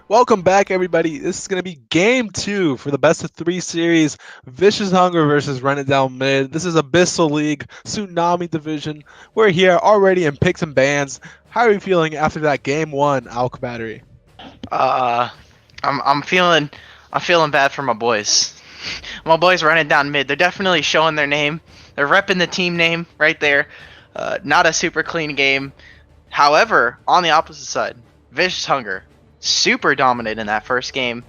Welcome back, everybody. This is going to be game two for the best of three series. Vicious Hunger versus Run It Down Mid. This is Abyssal League, Tsunami Division. We're here already in picks and bans. How are you feeling after that game one, Alk Battery? Uh, I'm feeling bad for my boys. My boys running down mid. They're definitely showing their name. They're repping the team name right there. Not a super clean game. However, on the opposite side, Vicious Hunger, super dominant in that first game.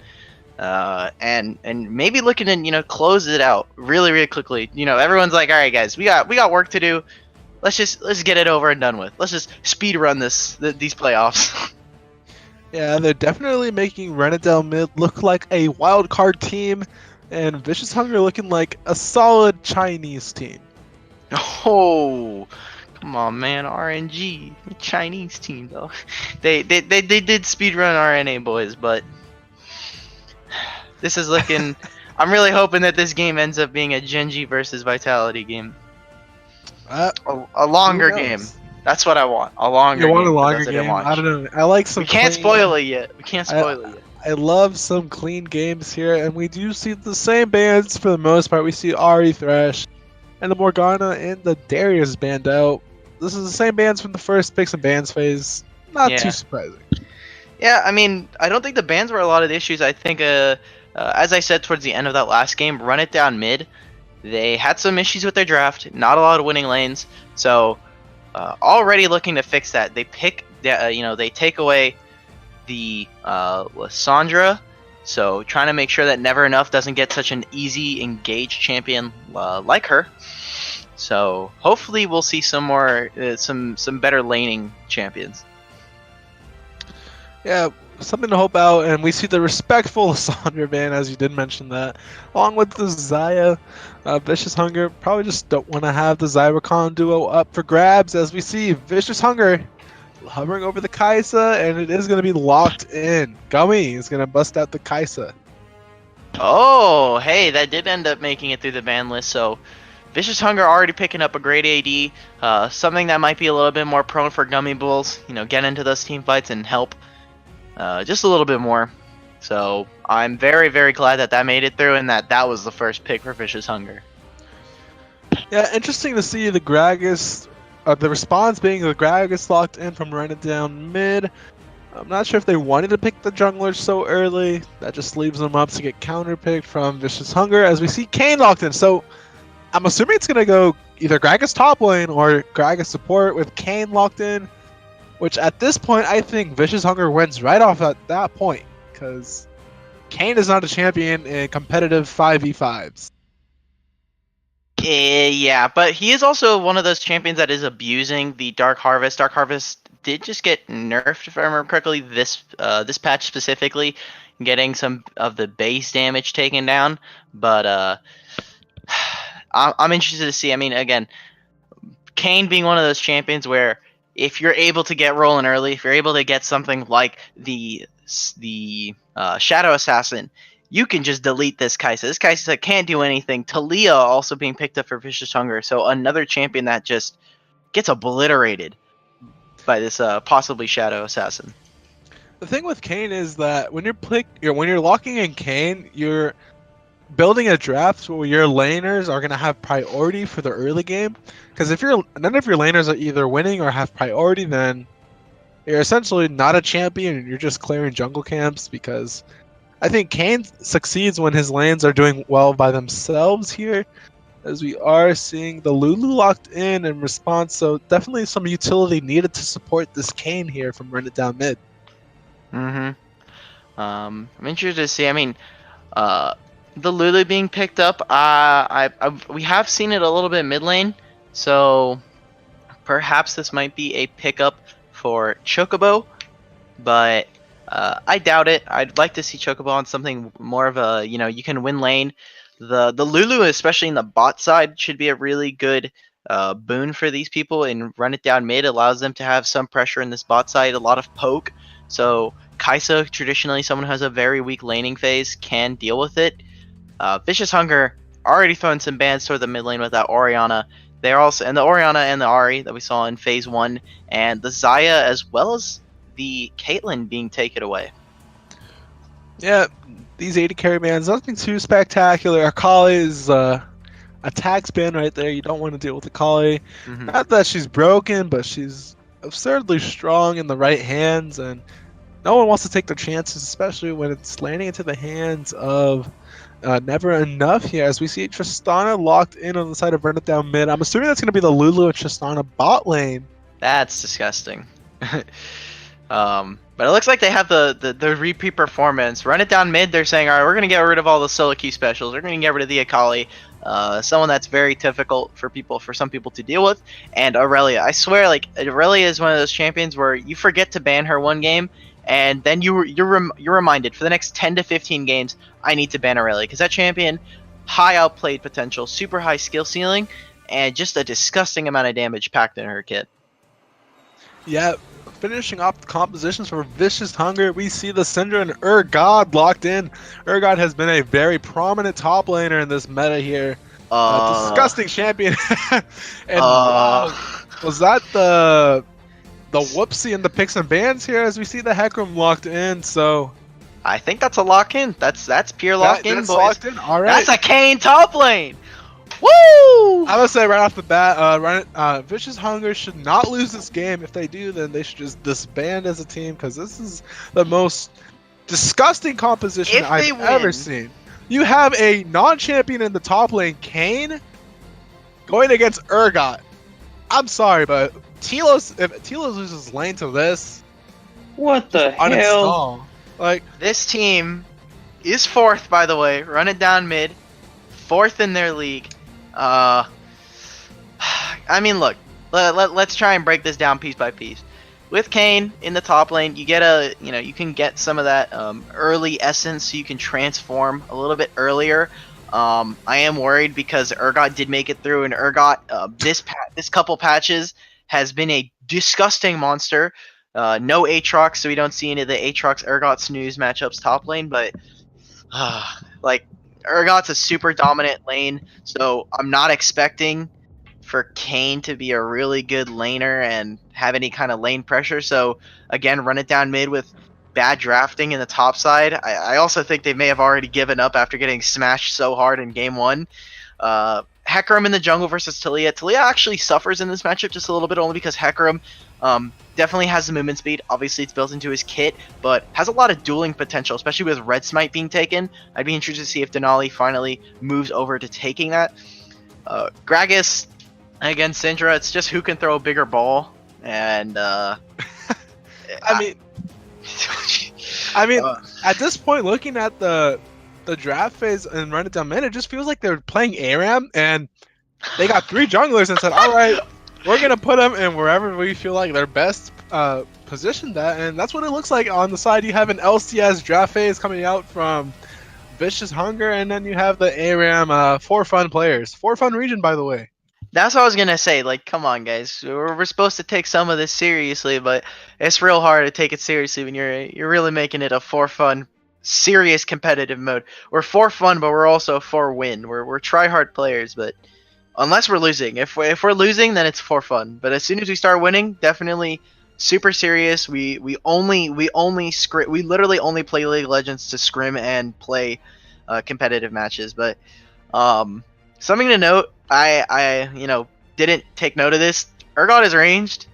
And maybe looking to close it out really quickly. Everyone's like, all right guys, we got work to do. Let's get it over and done with. Let's just speed run these playoffs. Yeah, they're definitely making Run It Down Mid look like a wild card team, and Vicious Hunger looking like a solid Chinese team. Oh, come on, man. RNG, Chinese team though. They did speedrun RNA boys, but this is looking. I'm really hoping that this game ends up being a Genji versus Vitality game. A longer game. That's what I want. A longer You want a game. longer game? I don't know. I like some. We can't clean- spoil it yet. We can't spoil it yet. I love some clean games here, and we do see the same bands for the most part. We see Ari Thresh, and the Morgana and the Darius band out. This is the same bands from the first picks and bans phase. Not Yeah. too surprising. Yeah, I mean, I don't think the bans were a lot of the issues. I think, as I said towards the end of that last game, Run It Down Mid, they had some issues with their draft. Not a lot of winning lanes, so already looking to fix that. They they take away the Lissandra, so trying to make sure that Never Enough doesn't get such an easy engaged champion like her. So hopefully we'll see some more, some better laning champions. Yeah, something to hope out, and we see the respectful Sandra ban, as you did mention that, along with the Zaya, Vicious Hunger. Probably just don't want to have the Zyracon duo up for grabs, as we see Vicious Hunger hovering over the Kaisa, and it is going to be locked in. Gummy is going to bust out the Kaisa. Oh, hey, that did end up making it through the ban list. So Vicious Hunger already picking up a great AD, something that might be a little bit more prone for Gummy Bulls. Get into those team fights and help just a little bit more. So I'm very glad that made it through, and that was the first pick for Vicious Hunger. Yeah, interesting to see the Gragas, the response being the Gragas locked in from Run It Down Mid. I'm not sure if they wanted to pick the jungler so early. That just leaves them up to get counterpicked from Vicious Hunger, as we see Kane locked in. So I'm assuming it's going to go either Gragas top lane or Gragas support with Kane locked in, which at this point I think Vicious Hunger wins right off at that point, because Kane is not a champion in competitive 5v5s. Yeah, but he is also one of those champions that is abusing the Dark Harvest. Dark Harvest did just get nerfed, if I remember correctly, this patch specifically, getting some of the base damage taken down. But I'm interested to see. I mean, again, Kane being one of those champions where if you're able to get rolling early, if you're able to get something like the Shadow Assassin, you can just delete this Kaisa. This Kaisa can't do anything. Talia also being picked up for Vicious Hunger, so another champion that just gets obliterated by this possibly Shadow Assassin. The thing with Kane is that when you're locking in Kane, you're building a draft where your laners are going to have priority for the early game. Because if none of your laners are either winning or have priority, then you're essentially not a champion and you're just clearing jungle camps. Because I think Kane succeeds when his lanes are doing well by themselves here, as we are seeing the Lulu locked in response. So definitely some utility needed to support this Kane here from Run It Down Mid. I'm interested to see. I mean, the Lulu being picked up, we have seen it a little bit mid lane, so perhaps this might be a pickup for Chocobo, but I doubt it. I'd like to see Chocobo on something more of a, you can win lane. The Lulu, especially in the bot side, should be a really good boon for these people, and Run It Down Mid allows them to have some pressure in this bot side, a lot of poke. So Kaisa, traditionally someone who has a very weak laning phase, can deal with it. Vicious Hunger already throwing some bans toward the mid lane with that Orianna. They're also, and the Orianna and the Ahri that we saw in phase 1, and the Zaya, as well as the Caitlyn being taken away. Yeah, these AD carry bans, nothing too spectacular. Akali's a tax ban right there. You don't want to deal with Akali. Hmm. Not that she's broken, but she's absurdly strong in the right hands, and no one wants to take their chances, especially when it's landing into the hands of Never Enough here. As we see Tristana locked in on the side of Burnett down mid. I'm assuming that's going to be the Lulu and Tristana bot lane. That's disgusting. But it looks like they have the repeat performance. Run it down mid. They're saying, all right, we're gonna get rid of all the solo queue specials. We're gonna get rid of the Akali, someone that's very difficult for some people to deal with. And Aurelia, I swear, like Aurelia is one of those champions where you forget to ban her one game, and then you're reminded for the next 10 to 15 games, I need to ban Aurelia because that champion, high outplayed potential, super high skill ceiling, and just a disgusting amount of damage packed in her kit. Yeah, finishing off the compositions for Vicious Hunger, we see the Syndra and Urgod locked in. Urgod has been a very prominent top laner in this meta here. Disgusting champion. And wow, was that the whoopsie and the picks and bans here as we see the Hecarim locked in? So I think that's a lock in. That's pure lock in, that's boys. locked in. All right. That's a Kane top lane. Woo! I would say right off the bat, Vicious Hunger should not lose this game. If they do, then they should just disband as a team because this is the most disgusting composition I've ever seen. You have a non-champion in the top lane, Kane, going against Urgot. I'm sorry, but if Telos loses lane to this, what the hell? Uninstall. Like, this team is fourth, by the way. Run it down mid, fourth in their league. I mean, look, let's try and break this down piece by piece. With Kane in the top lane, you can get some of that early essence, so you can transform a little bit earlier. I am worried because Urgot did make it through, and Urgot this couple patches has been a disgusting monster. No Aatrox, so we don't see any of the Aatrox Urgot snooze matchups top lane, but like Urgot's a super dominant lane, so I'm not expecting for Kane to be a really good laner and have any kind of lane pressure. So again, run it down mid with bad drafting in the top side. I also think they may have already given up after getting smashed so hard in game one. Hecarim in the jungle versus Talia. Talia actually suffers in this matchup just a little bit, only because Hecarim definitely has the movement speed. Obviously, it's built into his kit, but has a lot of dueling potential, especially with Red Smite being taken. I'd be interested to see if Denali finally moves over to taking that. Gragas against Syndra, it's just who can throw a bigger ball, and I mean, at this point, looking at the draft phase and run it down mid, it just feels like they're playing ARAM, and they got 3 junglers and said, all right, we're going to put them in wherever we feel like they're best positioned at, and that's what it looks like. On the side, you have an LCS draft phase coming out from Vicious Hunger, and then you have the ARAM For Fun players. For Fun region, by the way. That's what I was gonna say. Like, come on, guys. We're supposed to take some of this seriously, but it's real hard to take it seriously when you're really making it a for fun, serious competitive mode. We're for fun, but we're also for win. We're try hard players, but unless we're losing, if we're losing, then it's for fun. But as soon as we start winning, definitely super serious. We literally only play League of Legends to scrim and play competitive matches. But something to note. I didn't take note of this. Urgot is ranged,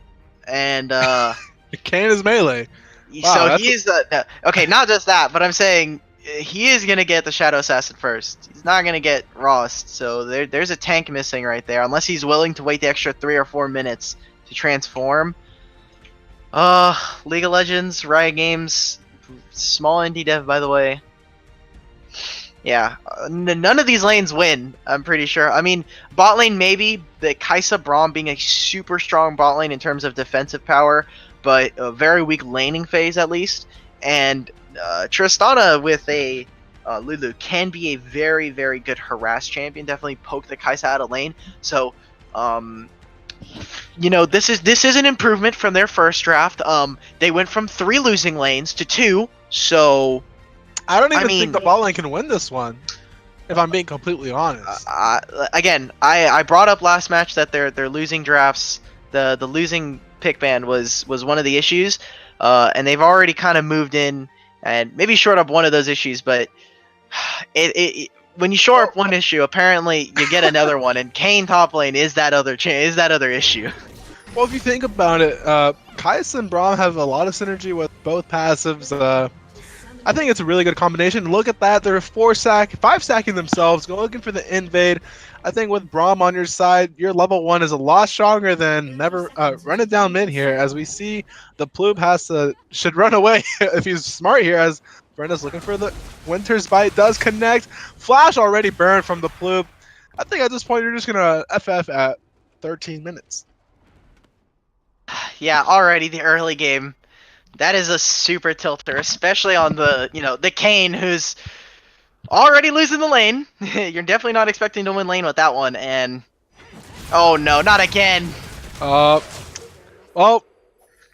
and Kane is melee. Wow, so he is okay. Not just that, but I'm saying he is gonna get the Shadow Assassin first. He's not gonna get Rost. So there's a tank missing right there, unless he's willing to wait the extra 3 or 4 minutes to transform. League of Legends, Riot Games, small indie dev, by the way. Yeah, none of these lanes win, I'm pretty sure. I mean, bot lane maybe, the Kai'Sa Braum being a super strong bot lane in terms of defensive power, but a very weak laning phase at least. And Tristana with a Lulu can be a very, very good harass champion, definitely poke the Kai'Sa out of lane. So, this is an improvement from their first draft. They went from 3 losing lanes to 2, so... I don't even think the bot lane can win this one, if I'm being completely honest. Again, I brought up last match that their losing drafts, the losing pick ban was one of the issues, and they've already kind of moved in and maybe short up one of those issues, but when you short up one issue, apparently you get another one, and Kane top lane is that other issue. Well, if you think about it, Kais and Braum have a lot of synergy with both passives. I think it's a really good combination. Look at that. They're 5 stacking themselves, go looking for the invade. I think with Braum on your side, your level 1 is a lot stronger than never run it down mid here. As we see, the Ploob should run away if he's smart here, as Brenda's looking for the Winter's Bite. Does connect. Flash already burned from the Ploob. I think at this point, you're just going to FF at 13 minutes. Yeah, already the early game. That is a super tilter, especially on the Kane, who's already losing the lane. You're definitely not expecting to win lane with that one, and oh no, not again. Well,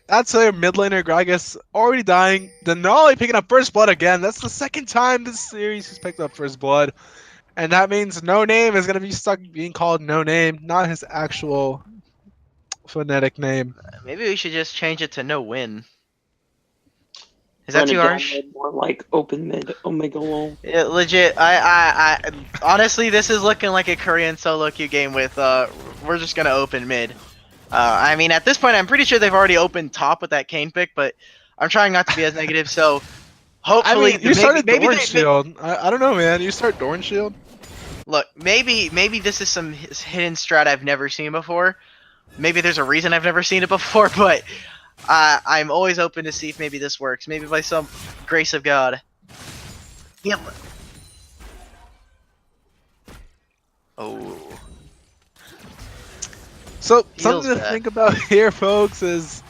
that's a mid laner Gragas already dying. Denali picking up first blood again. That's the second time this series he's picked up first blood, and that means No Name is gonna be stuck being called No Name, not his actual phonetic name. Maybe we should just change it to No Win. Is that too harsh? More like open mid, Omega lol. Yeah, legit. I honestly, this is looking like a Korean solo queue game with we're just gonna open mid. I mean, at this point, I'm pretty sure they've already opened top with that Kane pick, but I'm trying not to be as negative. So hopefully, I mean, you started Dorn Shield. I don't know, man. You start Dorn Shield. Look, maybe this is some hidden strat I've never seen before. Maybe there's a reason I've never seen it before, but I'm always open to see if maybe this works. Maybe by some grace of God. Yep. Oh. So, something to think about here, folks, is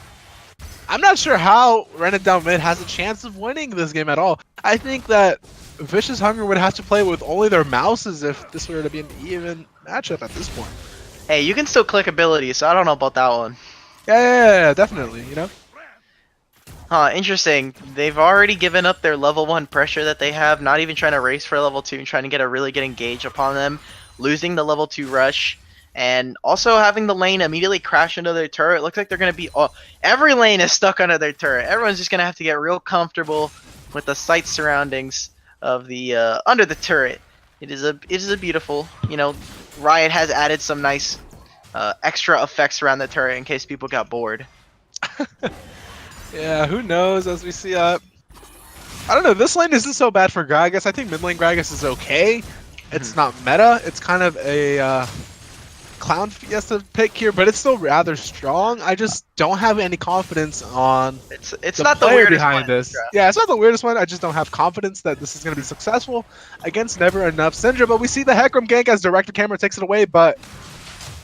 I'm not sure how Run It Down Mid has a chance of winning this game at all. I think that Vicious Hunger would have to play with only their mouses if this were to be an even matchup at this point. Hey, you can still click abilities, so I don't know about that one. Yeah, definitely, you know? Huh, interesting. They've already given up their level 1 pressure that they have, not even trying to race for level 2 and trying to get a really good engage upon them, losing the level 2 rush, and also having the lane immediately crash into their turret. It looks like they're going to be... every lane is stuck under their turret. Everyone's just going to have to get real comfortable with the site surroundings of the under the turret. It is a beautiful, Riot has added some nice extra effects around the turret in case people got bored. Yeah, who knows? As we see, I don't know. This lane isn't so bad for Gragas. I think mid lane Gragas is okay. It's not meta. It's kind of a Clown Fiesta pick here, but it's still rather strong. I just don't have any confidence on it's not the weirdest behind this. Yeah, it's not the weirdest one. I just don't have confidence that this is going to be successful against Never Enough Syndra. But we see the Hecarim gank as director camera takes it away, but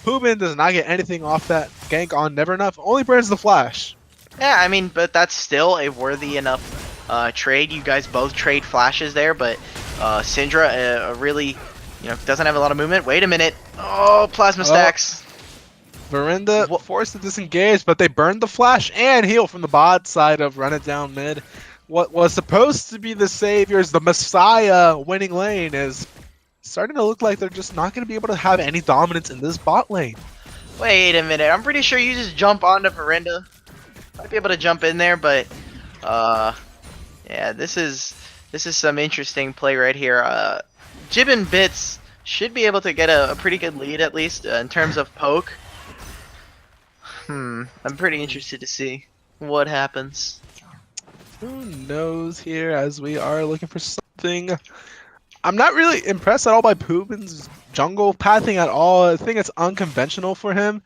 Poobin does not get anything off that gank on Never Enough. Only burns the flash. Yeah, I mean, but that's still a worthy enough trade. You guys both trade flashes there, but Syndra really, doesn't have a lot of movement. Wait a minute. Oh, plasma stacks. Verinda forced to disengage, but they burned the flash and heal from the bot side of Run It Down Mid. What was supposed to be the saviors, the messiah winning lane, is starting to look like they're just not going to be able to have any dominance in this bot lane. Wait a minute. I'm pretty sure you just jump onto Verinda. Might be able to jump in there, but yeah, this is some interesting play right here. Jib and Bits should be able to get a pretty good lead, at least in terms of poke. I'm pretty interested to see what happens. Who knows here, as we are looking for something. I'm not really impressed at all by Poobin's jungle pathing at all. I think it's unconventional for him.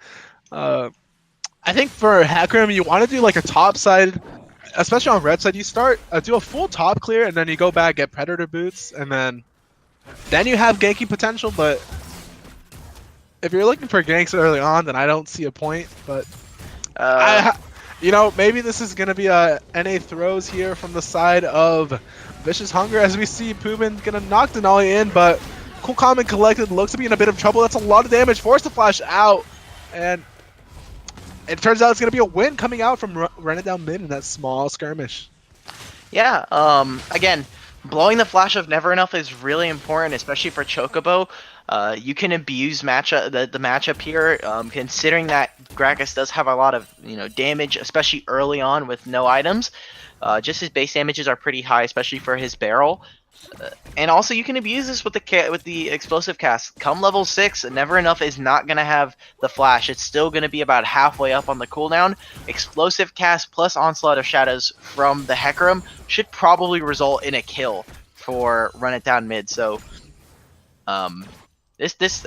I think for Hecarim, you want to do like a top side, especially on red side. You start do a full top clear, and then you go back, get Predator boots, and then you have ganking potential. But if you're looking for ganks early on, then I don't see a point. But maybe this is gonna be a NA throws here from the side of Vicious Hunger, as we see Poobin gonna knock Denali in, but Cool Calm and Collected looks to be in a bit of trouble. That's a lot of damage. Forced to flash out, and it turns out it's going to be a win coming out from Run It Down Mid in that small skirmish. Yeah, again, blowing the flash of Never Enough is really important, especially for Chocobo. You can abuse the matchup here, considering that Gragas does have a lot of damage, especially early on with no items. Just his base damages are pretty high, especially for his barrel. And also, you can abuse this with the explosive cast. Come level 6, Never Enough is not gonna have the flash. It's still gonna be about halfway up on the cooldown. Explosive cast plus Onslaught of Shadows from the Hecarim should probably result in a kill for Run It Down mid. So, I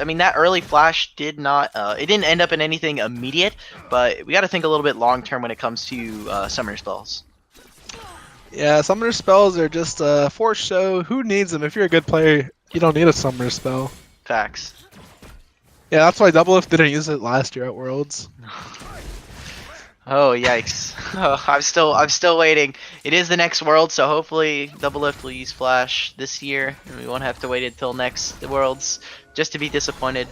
mean, that early flash did not, it didn't end up in anything immediate, but we got to think a little bit long term when it comes to summoner spells. Yeah, summoner spells are just for show. Who needs them? If you're a good player, you don't need a summoner spell. Facts. Yeah, that's why Doublelift didn't use it last year at Worlds. Oh yikes! Oh, I'm still waiting. It is the next World, so hopefully Doublelift will use Flash this year, and we won't have to wait until next Worlds just to be disappointed.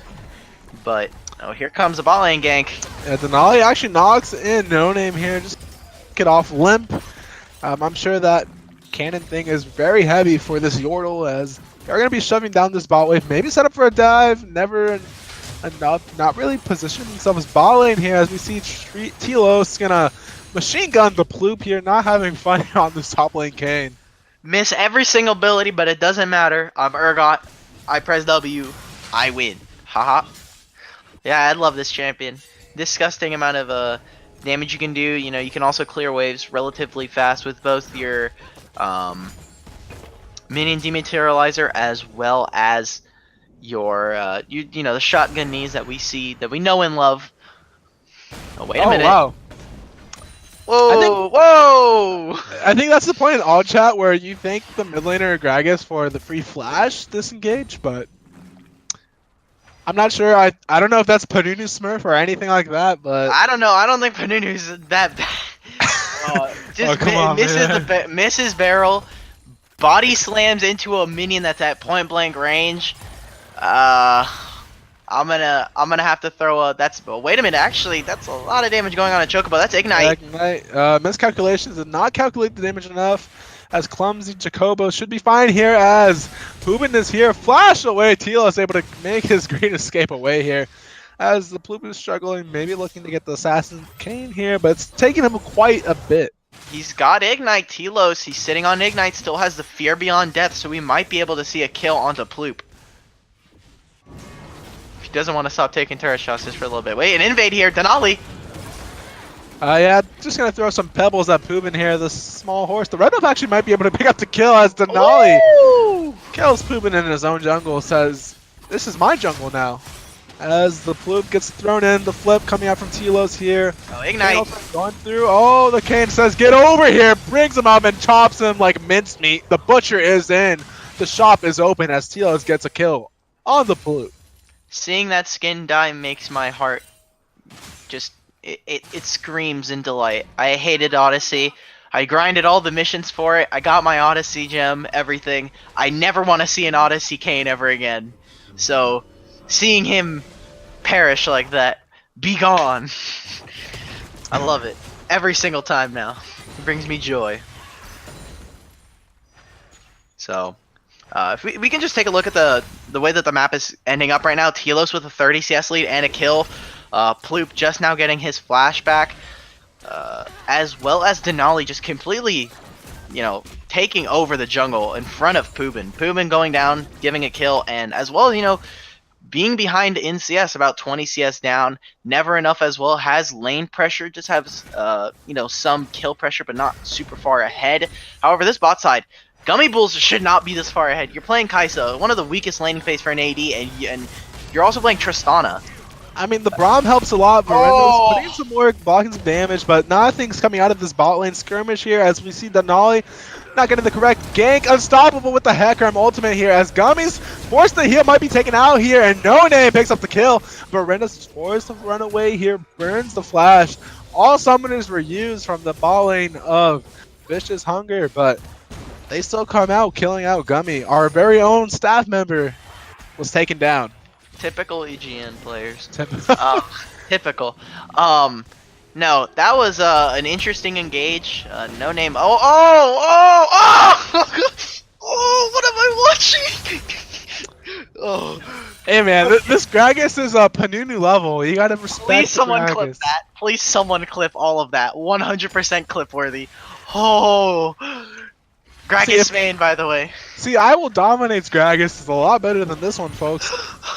But oh, here comes a bot lane gank. Yeah, Denali actually knocks in No Name here, just get off limp. I'm sure that cannon thing is very heavy for this Yordle, as they're going to be shoving down this bot wave. Maybe set up for a dive, never enough. Not really positioning themselves bot lane here, as we see Telos going to machine gun the Ploop here, not having fun on this top lane Kane. Miss every single ability, but it doesn't matter. I'm Urgot. I press W. I win. Haha. Yeah, I love this champion. Disgusting amount of damage you can do. You can also clear waves relatively fast with both your minion dematerializer as well as your the shotgun knees that we know and love. Oh, wait a minute. Wow. Whoa! I think that's the point in all chat where you thank the mid laner Gragas for the free flash disengage, but I'm not sure. I don't know if that's Panunu Smurf or anything like that, but I don't know. I don't think Panunu's that bad. Just come on, misses barrel, body slams into a minion that's at point blank range. I'm gonna have to throw a. Wait a minute. Actually, that's a lot of damage going on at Chocobo. That's Ignite. Miscalculations did not calculate the damage enough. As clumsy Jacobo should be fine here, as Poobin is here, flash away. Teal is able to make his green escape away here. As the Ploop is struggling, maybe looking to get the Assassin Kane here, but it's taking him quite a bit. He's got Ignite, Telos. He's sitting on Ignite, still has the Fear Beyond Death, so we might be able to see a kill onto Ploop. He doesn't want to stop taking turret shots just for a little bit. Wait, an invade here, Denali. Yeah, just gonna throw some pebbles at Poobin here. The small horse. The red buff actually might be able to pick up the kill, as Denali kills Poobin in his own jungle. Says, "This is my jungle now." As the Ploop gets thrown in, the flip coming out from Telos here. Oh, Ignite. Going through. Oh, the Kane says, "Get over here!" Brings him up and chops him like mincemeat. The butcher is in. The shop is open as Telos gets a kill on the Ploop. Seeing that skin die makes my heart just. It screams in delight. I hated Odyssey. I grinded all the missions for it. I got my Odyssey gem, everything. I never want to see an Odyssey Kane ever again. So, seeing him perish like that, be gone. I love it. Every single time now. It brings me joy. So, if we can just take a look at the way that the map is ending up right now. Telos with a 30 CS lead and a kill. Ploop just now getting his flashback, as well as Denali just completely, taking over the jungle in front of Poobin. Poobin going down, giving a kill, and as well, being behind in CS, about 20 CS down. Never Enough as well has lane pressure, just has, some kill pressure, but not super far ahead. However, this bot side, Gummy Bulls should not be this far ahead. You're playing Kai'Sa, one of the weakest laning phase for an AD, and you're also playing Tristana. I mean, the Braum helps a lot. Verendo's putting in some more blocking some damage, but nothing's coming out of this bot lane skirmish here, as we see Denali not getting the correct gank. Unstoppable with the Hecarim ultimate here, as Gummy's forced to heal, might be taken out here, and No Name picks up the kill. Verendo's forced to run away here, burns the flash. All summoners were used from the bot lane of Vicious Hunger, but they still come out, killing out Gummy. Our very own staff member was taken down. Typical EGN players. Typical. No, that was an interesting engage. No Name. Oh, what am I watching? Oh. Hey man, this Gragas is a Panunu level. You gotta respect Please the someone clip Gragas. that. Please someone clip all of that. 100% clip worthy. Oh. Gragas main, by the way. See, I will dominate Gragas is a lot better than this one, folks.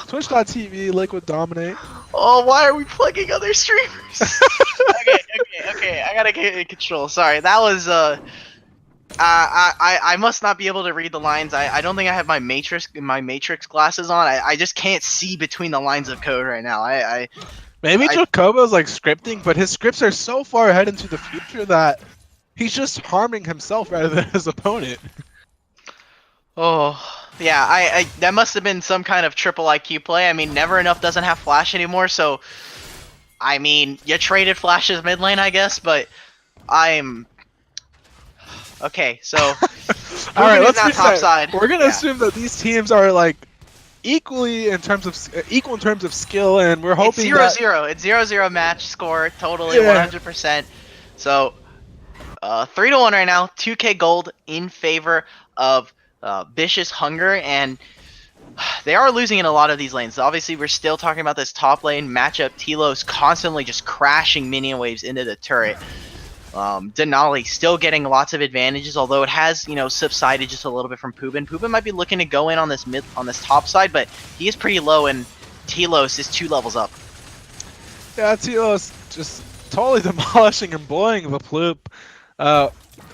Twitch.tv, Liquid Dominate. Oh, why are we plugging other streamers? Okay. I gotta get in control. Sorry, that was I must not be able to read the lines. I don't think I have my matrix glasses on. I just can't see between the lines of code right now. Maybe I Jacobo's like scripting, but his scripts are so far ahead into the future that he's just harming himself rather than his opponent. Oh, yeah, I that must have been some kind of triple IQ play. I mean, Never Enough doesn't have Flash anymore, so I mean, you traded Flash's mid lane, I guess, but I'm okay. So, All right, let's not reset. top side. We're gonna assume that these teams are like equal in terms of skill, and we're hoping it's 0-0. It's 0-0 match score totally 100%. So, 3-1 right now. 2K gold in favor of Vicious Hunger, and they are losing in a lot of these lanes. Obviously, we're still talking about this top lane matchup. Tilo's constantly just crashing minion waves into the turret. Denali still getting lots of advantages, although it has, subsided just a little bit from Poobin. Poobin might be looking to go in on this top side, but he is pretty low, and Tilos is 2 levels up. Yeah, Tilos just totally demolishing and blowing the Ploop.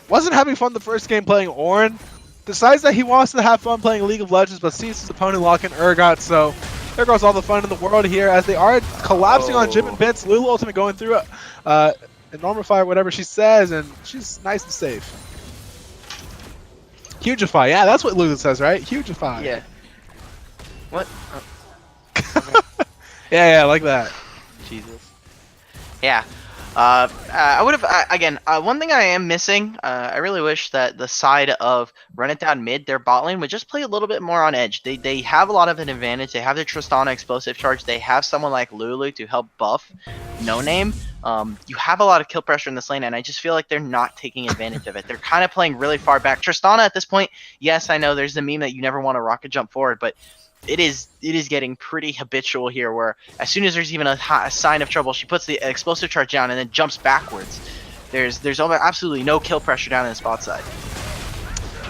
Wasn't having fun the first game playing Ornn. Decides that he wants to have fun playing League of Legends, but sees his opponent lock in Urgot, so there goes all the fun in the world here as they are collapsing on Jib and Bits. Lulu Ultimate going through it. Normify whatever she says, and she's nice and safe. Hugify, yeah, that's what Lulu says, right? Hugify. Yeah. What? Yeah, like that. Jesus. Yeah. I would have again. One thing I am missing. I really wish that the side of Run It Down mid, their bot lane would just play a little bit more on edge. They have a lot of an advantage. They have their Tristana explosive charge. They have someone like Lulu to help buff No Name. You have a lot of kill pressure in this lane, and I just feel like they're not taking advantage of it. They're kind of playing really far back. Tristana at this point, yes, I know there's the meme that you never want to rocket jump forward, but it is getting pretty habitual here where as soon as there's even a sign of trouble, she puts the explosive charge down and then jumps backwards. There's absolutely no kill pressure down in the spot side.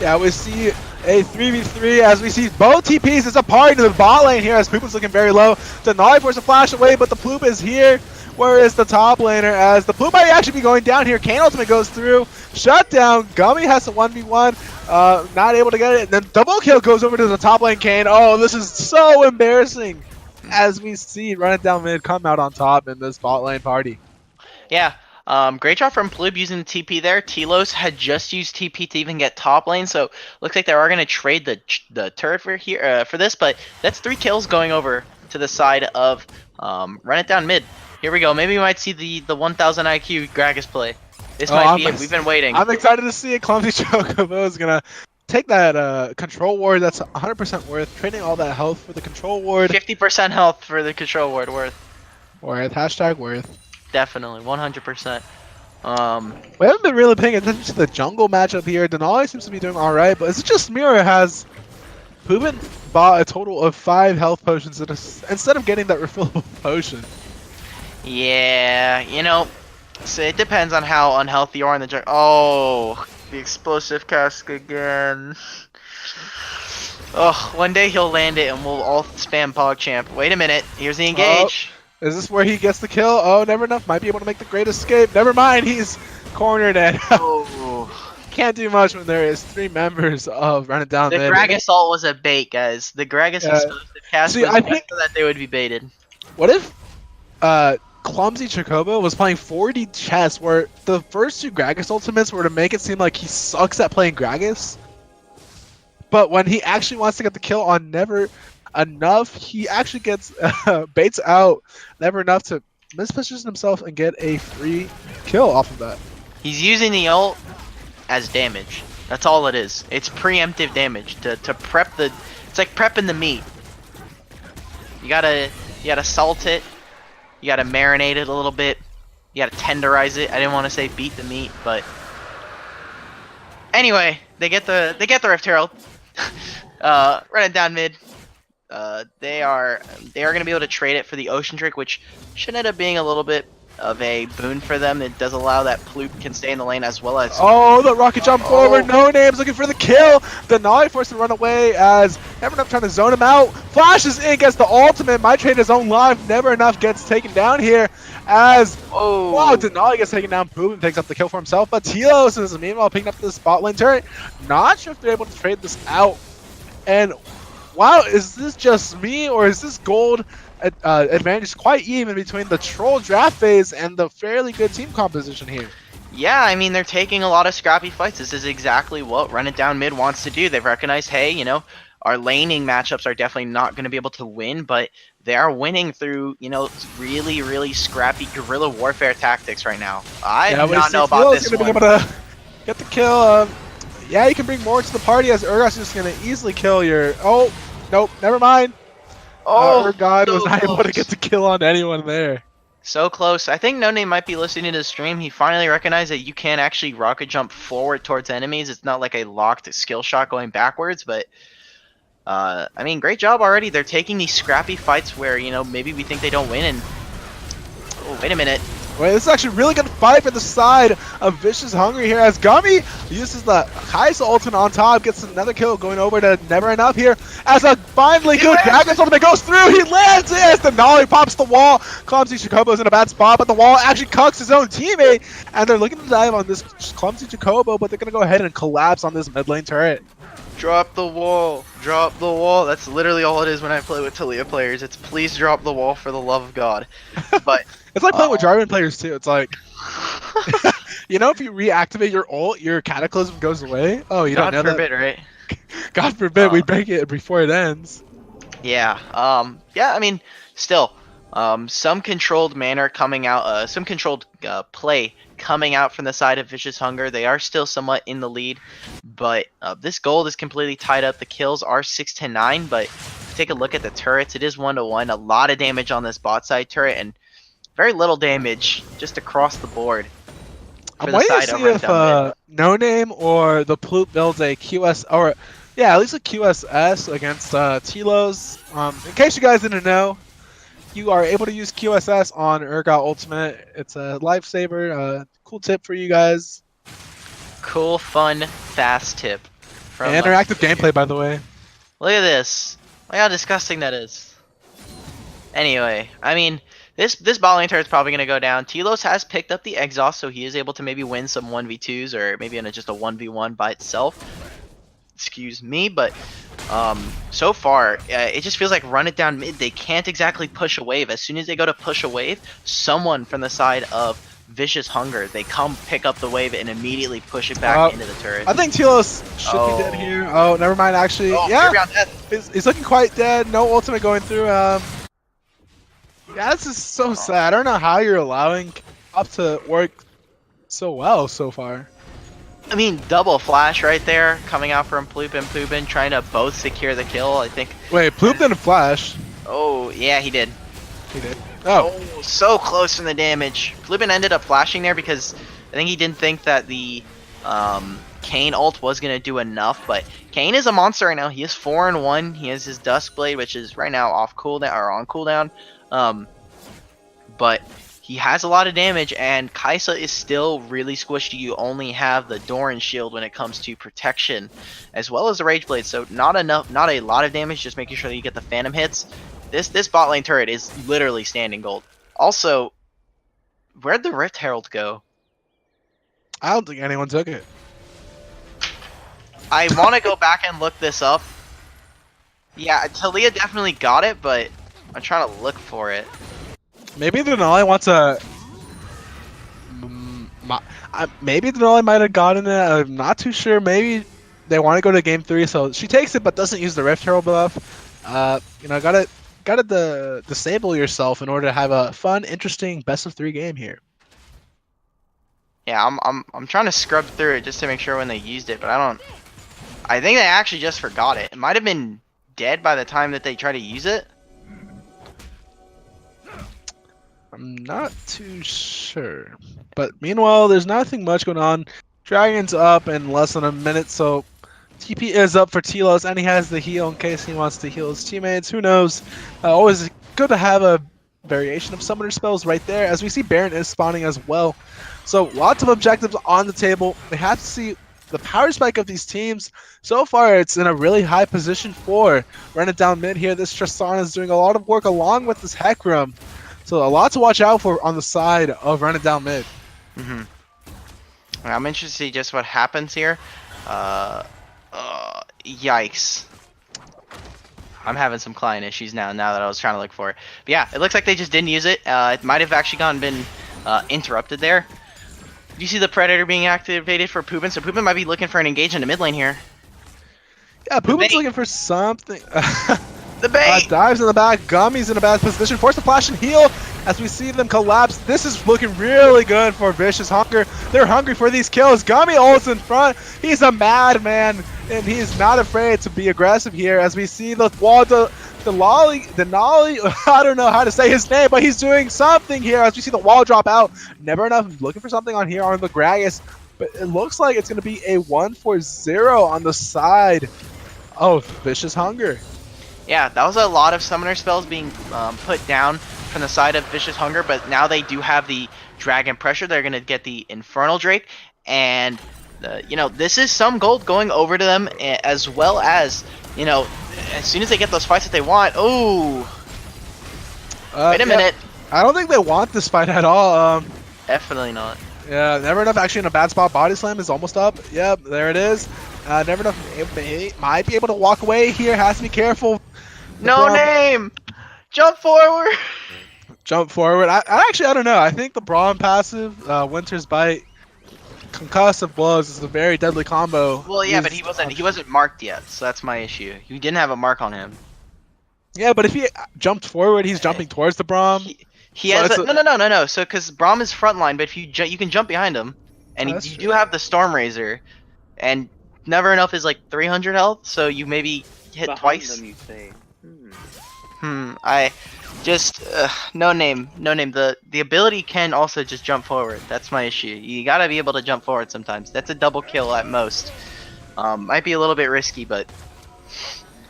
Yeah, we see a 3v3 as we see both TPs. It's a party to the bot lane here as Poop is looking very low. Denali forces a flash away, but the Ploop is here. Where is the top laner as the Ploop might actually be going down here. Kane ultimate goes through. Shutdown. Gummy has a 1v1. Not able to get it. And then double kill goes over to the top lane Kane. Oh, this is so embarrassing as we see Run It Down mid come out on top in this bot lane party. Yeah. Great job from Ploob using the TP there. Tilos had just used TP to even get top lane, so looks like they are going to trade the turret for here for this, but that's 3 kills going over to the side of Run It Down mid. Here we go. Maybe we might see the 1000 IQ Gragas play. This might be it. We've been waiting. I'm excited to see it. Clumsy Chocobo is going to take that control ward that's 100% worth, trading all that health for the control ward. 50% health for the control ward worth. Worth. Hashtag worth. Definitely. 100%. We haven't been really paying attention to the jungle matchup here. Denali seems to be doing alright, but is it just me or has Poobin bought a total of 5 health potions instead of getting that refillable potion? Yeah, so it depends on how unhealthy you are in the jungle. Oh, the explosive cask again. Oh, one day he'll land it and we'll all spam PogChamp. Wait a minute, here's the engage. Oh, is this where he gets the kill? Oh, never enough. Might be able to make the great escape. Never mind, he's cornered and can't do much when there is 3 members of Run It Down the mid. The Gragas ult was a bait, guys. The Gragas explosive cast was think that they would be baited. What if Clumsy Chocobo was playing 4D chess where the first 2 Gragas ultimates were to make it seem like he sucks at playing Gragas, but when he actually wants to get the kill on Never Enough, he actually gets baits out Never Enough to misposition himself and get a free kill off of that. He's using the ult as damage. That's all it is. It's preemptive damage to prep the. It's like prepping the meat. You gotta salt it. You gotta marinate it a little bit. You gotta tenderize it. I didn't want to say beat the meat, but anyway, they get the Rift Herald. Run It Down mid. They are going to be able to trade it for the Ocean Drake, which should end up being a little bit of a boon for them. It does allow that Ploop can stay in the lane as well as. Oh, the rocket jump forward. No names looking for the kill. Denali forced to run away as Never Enough trying to zone him out. Flashes in, gets the ultimate. My trade his own life. Never Enough gets taken down here as wow, Denali gets taken down. Ploop and picks up the kill for himself. But Telos is meanwhile picking up the spot lane turret. Not sure if they're able to trade this out. And wow, is this just me or is this gold advantage quite even between the troll draft phase and the fairly good team composition here? Yeah, I mean, they're taking a lot of scrappy fights. This is exactly what Run It Down Mid wants to do. They've recognized, hey, you know, our laning matchups are definitely not going to be able to win, but they are winning through, you know, really, really scrappy guerrilla warfare tactics right now. I do not know about this one. Be able to get the kill. Yeah, you can bring more to the party as Urgot is just going to easily kill your... Oh, nope, never mind. Urgot was not able to get the kill on anyone there. So close. I think No Name might be listening to the stream. He finally recognized that you can actually rocket jump forward towards enemies. It's not like a locked skill shot going backwards, but I mean, great job already. They're taking these scrappy fights where, you know, maybe we think they don't win and... Oh, wait a minute. Wait, this is actually a really good fight for the side of Vicious Hungry here as Gummy uses the Kai'Sa ultimate on top, gets another kill going over to Never Enough here as a finally good Dragon's ultimate goes through. He lands it as the Nolly pops the wall. Clumsy Chocobo's in a bad spot, but the wall actually cucks his own teammate, and they're looking to dive on this Clumsy Chocobo, but they're going to go ahead and collapse on this mid lane turret. Drop the wall. Drop the wall. That's literally all it is when I play with Taliyah players. It's please drop the wall for the love of God. But it's like playing with Jarvan players too. It's like, you know, if you reactivate your ult, your Cataclysm goes away. Oh, you don't know God forbid, that? Right? God forbid we break it before it ends. Yeah. Yeah. I mean, still, some controlled manner coming out. Some controlled play coming out from the side of Vicious Hunger. They are still somewhat in the lead, but this gold is completely tied up. The kills are 6-9, but if you take a look at the turrets, it is 1-1. A lot of damage on this bot side turret, and very little damage just across the board. I'm waiting to see if No Name or the Ploop builds a QS, or yeah, at least a QSS against Telos. In case you guys didn't know, you are able to use QSS on Urgot Ultimate. It's a lifesaver. Cool tip for you guys. Cool, fun, fast tip. From interactive gameplay, by the way. Look at this. Look how disgusting that is. Anyway, I mean, this bot lane turret is probably going to go down. Telos has picked up the exhaust, so he is able to maybe win some 1v2s or maybe in just a 1v1 by itself. Excuse me, but so far it just feels like Run It Down Mid, they can't exactly push a wave. As soon as they go to push a wave, someone from the side of Vicious Hunger, they come pick up the wave and immediately push it back into the turret. I think Telos should be dead here. Oh, never mind, actually. Yeah, he's looking quite dead. No ultimate going through. Yeah, this is so sad. I don't know how you're allowing up to work so well so far. I mean, double flash right there, coming out from Ploop and Poopin, trying to both secure the kill, I think. Wait, Ploop didn't flash. Oh, yeah, he did. He did. Oh, so close from the damage. Poopin ended up flashing there because I think he didn't think that the Kayn ult was going to do enough, but Kayn is a monster right now. He is 4-1. He has his Duskblade, which is right now off cooldown, or on cooldown. But he has a lot of damage, and Kai'Sa is still really squishy. You only have the Doran shield when it comes to protection, as well as the Rage Blade. So not a lot of damage, just making sure that you get the Phantom hits. This bot lane turret is literally standing gold. Also, where'd the Rift Herald go? I don't think anyone took it. I want to go back and look this up. Yeah, Taliyah definitely got it, but I'm trying to look for it. Maybe Denali wants a. Maybe Denali might have gotten it. I'm not too sure. Maybe they want to go to game 3, so she takes it but doesn't use the Rift Herald buff. You know, gotta disable yourself in order to have a fun, interesting best of 3 game here. Yeah, I'm trying to scrub through it just to make sure when they used it, but I think they actually just forgot it. It might have been dead by the time that they try to use it. I'm not too sure. But meanwhile, there's nothing much going on. Dragon's up in less than a minute, so TP is up for Telos, and he has the heal in case he wants to heal his teammates. Who knows? Always good to have a variation of summoner spells right there. As we see, Baron is spawning as well. So lots of objectives on the table. We have to see the power spike of these teams. So far, it's in a really high position for running down mid here. This Tristan is doing a lot of work along with this Hecarim. So a lot to watch out for on the side of running down mid. I'm interested to see just what happens here. Yikes. I'm having some client issues now that I was trying to look for it. But yeah, it looks like they just didn't use it. It might have actually been interrupted there. Do you see the Predator being activated for Poopin? So Poopin might be looking for an engage in the mid lane here. Yeah, Poopin's looking for something. The bait! Dives in the back. Gummy's in a bad position. Force the flash and heal as we see them collapse. This is looking really good for Vicious Hunger. They're hungry for these kills. Gummy ults in front. He's a madman, and he's not afraid to be aggressive here as we see the wall, the Nolly, I don't know how to say his name, but he's doing something here as we see the wall drop out. Never enough looking for something on here on the Gragas, but it looks like it's going to be a 1-4-0 on the side of Vicious Hunger. Yeah, that was a lot of summoner spells being put down from the side of Vicious Hunger, but now they do have the Dragon Pressure. They're going to get the Infernal Drake, and this is some gold going over to them, as well as, as soon as they get those fights that they want. Ooh. Wait a minute. I don't think they want this fight at all. Definitely not. Yeah, Never Enough actually in a bad spot. Body Slam is almost up. Yep, there it is. Never Enough might be able to walk away here. Has to be careful. No name! Jump forward! Jump forward. I don't know. I think the Braum passive, Winter's Bite, Concussive Blows is a very deadly combo. Well, yeah, but he wasn't marked yet, so that's my issue. You didn't have a mark on him. Yeah, but if he jumped forward, he's jumping towards the Braum. He has no. So because Braum is frontline, but if you can jump behind him, and you do have the Storm Razor, and Never Enough is like 300 health, so you maybe hit Behind twice. them, you say. I just no name. The ability can also just jump forward. That's my issue. You gotta be able to jump forward sometimes. That's a double kill at most. Might be a little bit risky, but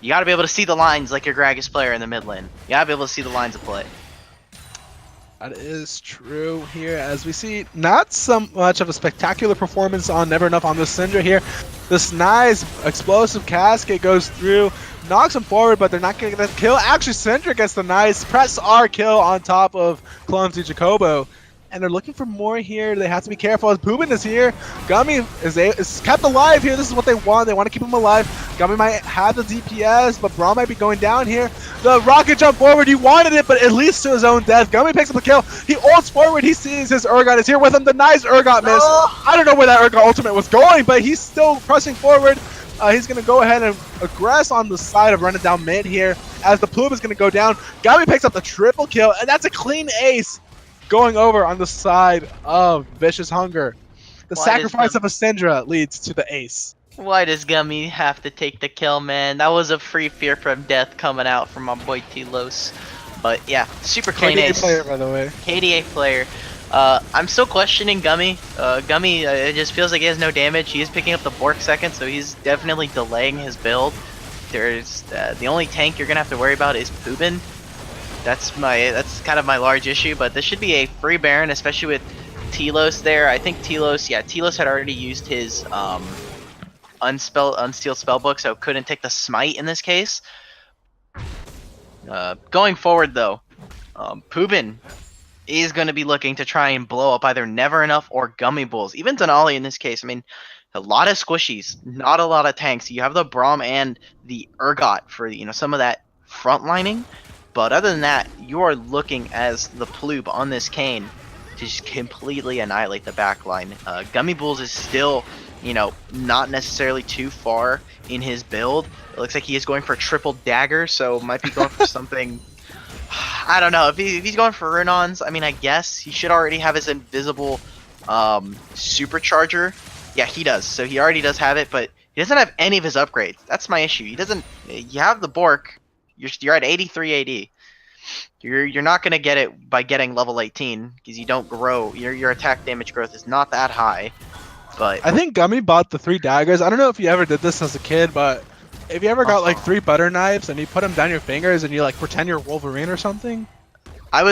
you gotta be able to see the lines like your Gragas player in the mid lane. You gotta be able to see the lines of play. That is true here, as we see not so much of a spectacular performance on Never Enough on the Syndra here. This nice explosive cascade goes through, knocks him forward, but they're not going to get the kill. Actually, Syndra gets the nice press R kill on top of Clumsy Jacobo. And they're looking for more here. They have to be careful as Poobin is here. Gummy is kept alive here. This is what they want. They want to keep him alive. Gummy might have the DPS, but Braum might be going down here. The rocket jump forward. He wanted it, but it leads to his own death. Gummy picks up the kill. He ults forward. He sees his Urgot is here with him. The nice Urgot miss. I don't know where that Urgot ultimate was going, but he's still pressing forward. He's going to go ahead and aggress on the side of running down mid here as the Plume is going to go down. Gummy picks up the triple kill, and that's a clean ace. Going over on the side of Vicious Hunger. The sacrifice of a Syndra leads to the ace. Why does Gummy have to take the kill, man? That was a free fear from death coming out from my boy Telos. But yeah, super clean KDA ace. player, by the way. KDA player. I'm still questioning Gummy. Gummy, it just feels like he has no damage. He is picking up the Bork second, so he's definitely delaying his build. There's the only tank you're gonna have to worry about is Poobin. That's kind of my large issue, but this should be a free Baron, especially with Telos there. I think Telos had already used his unsealed spellbook, so couldn't take the smite in this case. Going forward though, Poobin is going to be looking to try and blow up either Never Enough or Gummy Bulls. Even Denali in this case. I mean, a lot of squishies, not a lot of tanks. You have the Braum and the Urgot for some of that frontlining. But other than that, you are looking as the Ploob on this Kayn to just completely annihilate the backline. Gummy Bulls is still, not necessarily too far in his build. It looks like he is going for triple dagger, so might be going for something. I don't know if he's going for Runons. I mean, I guess he should already have his invisible supercharger. Yeah, he does. So he already does have it, but he doesn't have any of his upgrades. That's my issue. He doesn't. You have the Bork. You're at 83 AD. You're not gonna get it by getting level 18 because you don't grow. Your attack damage growth is not that high. But I think Gummy bought the 3 daggers. I don't know if you ever did this as a kid, but if you ever got like 3 butter knives and you put them down your fingers and you like pretend you're Wolverine or something. I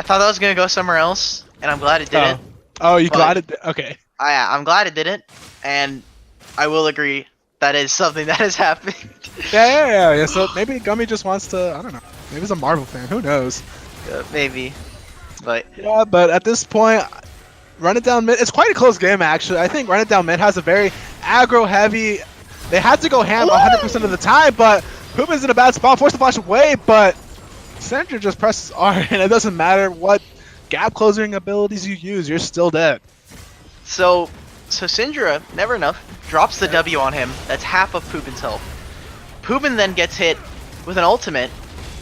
thought that was gonna go somewhere else, and I'm glad it didn't. Oh, you But glad it? Okay. I'm glad it didn't, and I will agree that is something that has happened. Yeah. So maybe Gummy just wants to. I don't know. Maybe he's a Marvel fan. Who knows? Maybe, but Yeah, but at this point, run it down mid. It's quite a close game actually. I think run it down mid has a very aggro heavy. They had to go ham 100% of the time, but Poopin's in a bad spot. Forced to flash away, but Sandra just presses R, and it doesn't matter what gap closing abilities you use, you're still dead. so Syndra, never enough, drops the W on him. That's half of Poopin's health. Poopin then gets hit with an ultimate,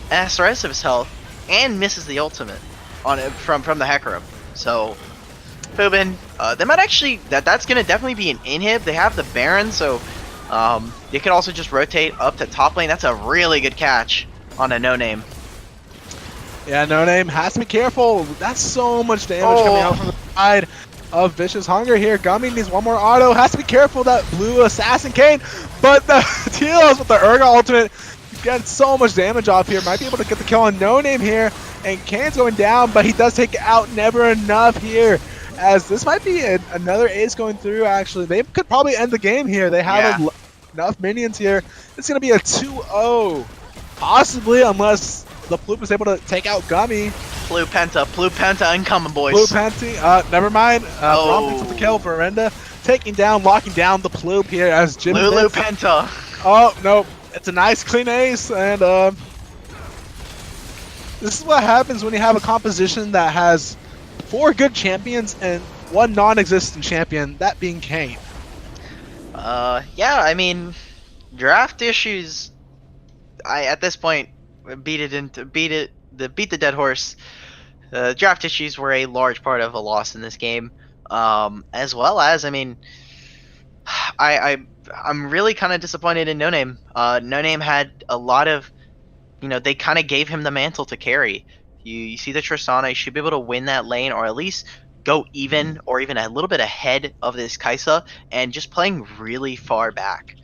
and that's the rest of his health, and misses the ultimate on it from the Hecarim. So Poopin, they might actually that's gonna definitely be an inhib. They have the Baron, so they could also just rotate up to top lane. That's a really good catch on a no-name. Yeah, no name has to be careful. That's so much damage coming out from the side of Vicious Hunger here. Gummy needs one more auto. Has to be careful that blue assassin Kane, but the Telos with the Urga ultimate gets so much damage off here. Might be able to get the kill on no name here, and Kane's going down, but he does take it out. Never enough here, as this might be another ace going through. Actually, they could probably end the game here. They have enough minions here. It's gonna be a 2-0, possibly, unless the Ploop is able to take out Gummy. Blue Penta incoming, boys. Blue Penta, never mind. Rom picks up the kill for Renda, taking down, locking down the Ploop here as Jimmy Lulu Penta. Oh, no. It's a nice clean ace, and this is what happens when you have a composition that has 4 good champions and 1 non-existent champion, that being Kane. Yeah, I mean, draft issues. At this point beat the dead horse. Draft issues were a large part of a loss in this game, as well as, I mean, I'm really kind of disappointed in No Name. No Name had a lot of, they kind of gave him the mantle to carry. You see the Tristana, you should be able to win that lane, or at least go even, or even a little bit ahead of this Kaisa, and just playing really far back.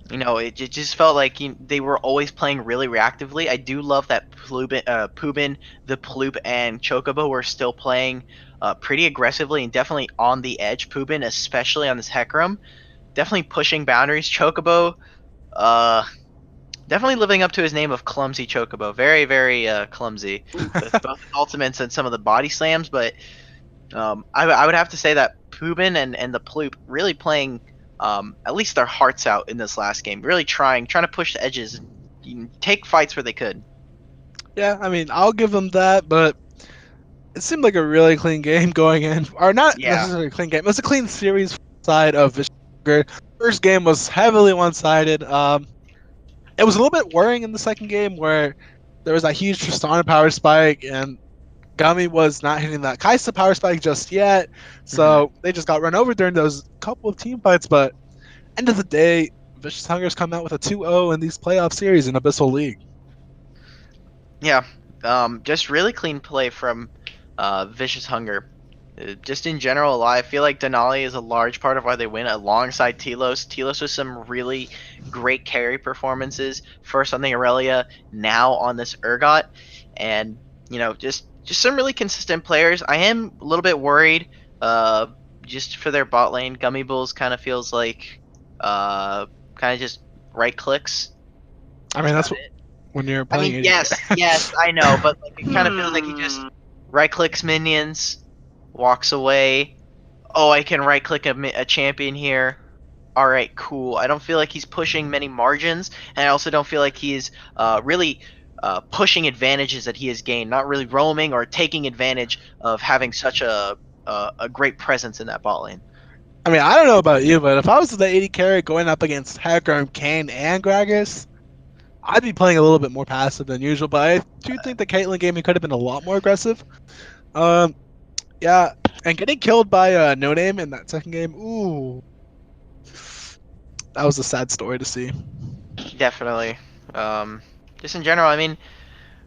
It just felt like they were always playing really reactively. I do love that Poobin, the Ploop, and Chocobo were still playing pretty aggressively and definitely on the edge. Poobin, especially on this Hecarim, definitely pushing boundaries. Chocobo, definitely living up to his name of Clumsy Chocobo. Very, very clumsy with both ultimates and some of the body slams. But I would have to say that Poobin and the Ploop really playing at least their hearts out in this last game. Really trying to push the edges and take fights where they could. Yeah, I mean, I'll give them that, but it seemed like a really clean game going in. Or not necessarily a clean game. It was a clean series side of Vicious Hunger. First game was heavily one-sided. It was a little bit worrying in the second game where there was that huge Tristana power spike and Gummy was not hitting that Kaisa power spike just yet, so they just got run over during those couple of team fights. But end of the day, Vicious Hunger's come out with a 2-0 in these playoff series in Abyssal League. Yeah, just really clean play from Vicious Hunger. Just in general, I feel like Denali is a large part of why they win alongside Telos. Telos with some really great carry performances. First on the Aurelia, now on this Urgot, and just some really consistent players. I am a little bit worried just for their bot lane. Gummy Bulls kind of feels like kind of just right clicks. I mean, that's what, when you're playing. I mean, yes, I know, but like, it kind of feels like he just right clicks minions, walks away. Oh, I can right click a champion here. All right, cool. I don't feel like he's pushing many margins, and I also don't feel like he's really pushing advantages that he has gained, not really roaming or taking advantage of having such a great presence in that bot lane. I mean, I don't know about you, but if I was the 80 carry going up against Hecarim, Kane, and Gragas, I'd be playing a little bit more passive than usual. But I do think the Caitlyn game could have been a lot more aggressive. Yeah, and getting killed by No Name in that second game, ooh, that was a sad story to see. Definitely. Just in general, I mean,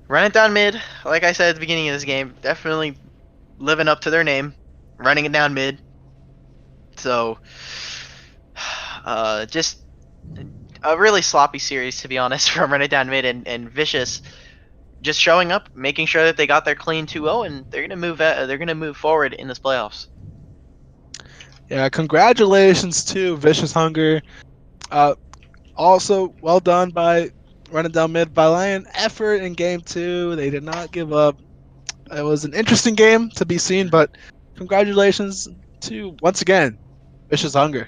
run it down mid, like I said at the beginning of this game, definitely living up to their name, running it down mid. So, just a really sloppy series, to be honest, from Run It Down Mid and Vicious just showing up, making sure that they got their clean 2-0, and they're gonna move forward in this playoffs. Yeah, congratulations to Vicious Hunger. Also, well done by running down mid by Lion. Effort in game 2. They did not give up. It was an interesting game to be seen, but congratulations to, once again, Vicious Hunger.